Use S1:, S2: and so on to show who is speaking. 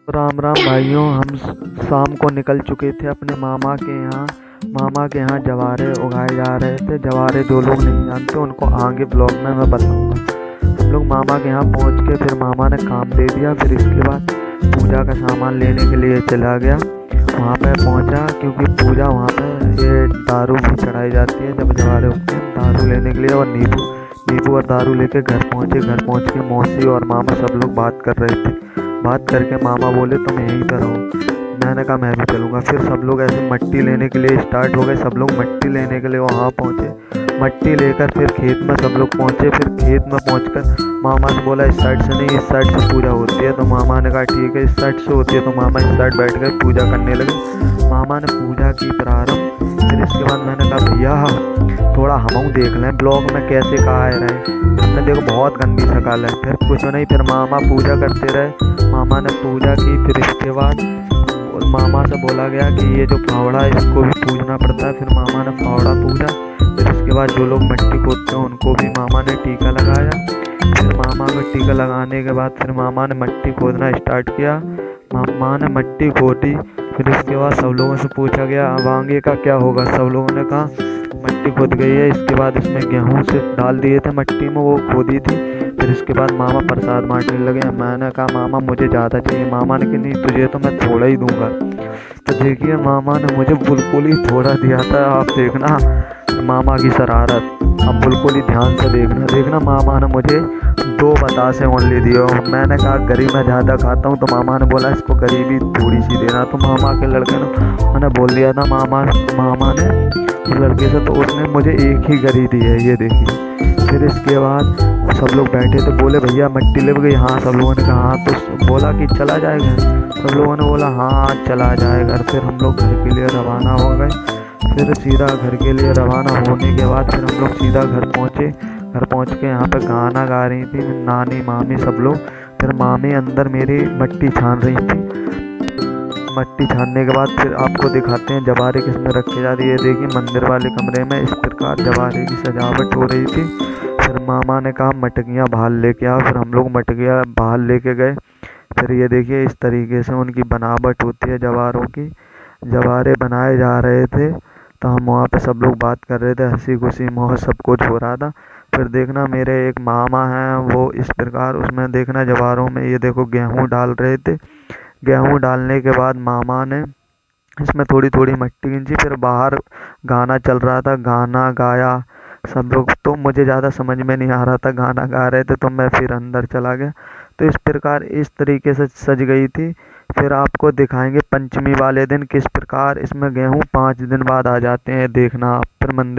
S1: राम राम भाइयों। हम शाम को निकल चुके थे अपने मामा के यहाँ। मामा के यहाँ जवारे उगाए जा रहे थे। जवारे जो लोग नहीं जानते उनको आगे ब्लॉग में मैं बताऊंगा। हम लोग मामा के यहाँ पहुँच के फिर मामा ने काम दे दिया। फिर इसके बाद पूजा का सामान लेने के लिए चला गया। वहाँ पे पहुँचा क्योंकि पूजा वहाँ पे ये दारू भी चढ़ाई जाती है जब जवारे उगते हैं, दारू लेने के लिए। और नींबू और दारू लेके घर पहुँचे। घर पहुँच के मौसी और मामा सब लोग बात कर रहे थे। बात करके मामा बोले तुम यहीं पर रहो। मैंने कहा मैं भी चलूँगा। फिर सब लोग ऐसे मट्टी लेने के लिए स्टार्ट हो गए। सब लोग मट्टी लेने के लिए वहाँ पहुँचे। मट्टी लेकर फिर खेत में सब लोग पहुँचे। फिर खेत में पहुँचकर मामा से बोला इस साइड से नहीं, इस साइड से पूजा होती है। तो मामा ने कहा ठीक है, इस साइड से होती है। तो मामा इस साइड बैठ गए, पूजा करने लगे। मामा ने पूजा की प्रारंभ। फिर इसके बाद मैंने कहा भैया थोड़ा हम देख लें ब्लॉग में कैसे कहा है रहे। हमने देखो बहुत गंदी शक्ल है। फिर कुछ नहीं, फिर मामा पूजा करते रहे। मामा ने पूजा की। फिर इसके बाद मामा से बोला गया कि ये जो फावड़ा है इसको भी पूजना पड़ता है। फिर मामा ने फावड़ा पूजा। फिर इसके बाद जो लोग मिट्टी खोदते हैं उनको भी मामा ने टीका लगाया। फिर मामा को टीका लगाने के बाद फिर मामा ने मिट्टी खोदना स्टार्ट किया। मामा ने मिट्टी खोदी। फिर इसके बाद सब लोगों से पूछा गया अब आगे का क्या होगा। सब लोगों ने कहा मिट्टी खोद गई है। इसके बाद इसमें गेहूं से डाल दिए थे मिट्टी में, वो खोदी थी। फिर इसके बाद मामा प्रसाद बांटने लगे। मैंने कहा मामा मुझे ज़्यादा चाहिए। मामा ने कहा नहीं तुझे तो मैं थोड़ा ही दूंगा। तो देखिए मामा ने मुझे बिल्कुल ही थोड़ा दिया था। आप देखना मामा की शरारत, अब बिल्कुल ही ध्यान से देखना मामा ने मुझे 2 बतासे ओनली दिए। मैंने कहा गरीब मैं ज़्यादा खाता हूँ। तो मामा ने बोला इसको गरीबी थोड़ी सी देना। तो मामा के लड़के ने मैंने बोल दिया था मामा ने उस लड़के से, तो उसने मुझे एक ही गरी दी है, ये देखिए। फिर इसके बाद सब लोग बैठे थे। बोले भैया मिट्टी ले गई। हाँ सब लोगों ने कहा हाँ। तो बोला कि चला जाएगा। सब लोगों ने बोला हाँ चला जाएगा। फिर हम लोग घर के लिए रवाना हो गए। फिर सीधा घर के लिए रवाना होने के बाद फिर हम लोग सीधा घर पहुँचे। घर पहुँच के यहाँ पे गाना गा रही थी नानी मामी सब लोग। फिर मामी अंदर मेरी मिट्टी छान रही थी। मिट्टी छानने के बाद फिर आपको दिखाते हैं जवारे किसमें रखे जाते हैं। ये देखिए मंदिर वाले कमरे में इस प्रकार जवारे की सजावट हो रही थी। फिर मामा ने कहा मटकियाँ बाहर लेके आओ। फिर हम लोग मटकियाँ बाहर लेके गए। फिर ये देखिए इस तरीके से उनकी बनावट होती है जवारों की। जवारे बनाए जा रहे थे तो हम वहाँ पे सब लोग बात कर रहे थे, हंसी खुशी मौज सब कुछ हो रहा था। फिर देखना मेरे एक मामा हैं वो इस प्रकार उसमें देखना जवारों में ये देखो गेहूँ डाल रहे थे। गेहूँ डालने के बाद मामा ने इसमें थोड़ी थोड़ी मिट्टी गिनची। फिर बाहर गाना चल रहा था, गाना गाया सब लोग। तो मुझे ज़्यादा समझ में नहीं आ रहा था, गाना गा रहे थे तो मैं फिर अंदर चला गया। तो इस प्रकार इस तरीके से सज गई थी। फिर आपको दिखाएंगे पंचमी वाले दिन किस प्रकार इसमें गेहूँ 5 दिन बाद आ जाते हैं। देखना आप फिर मंदिर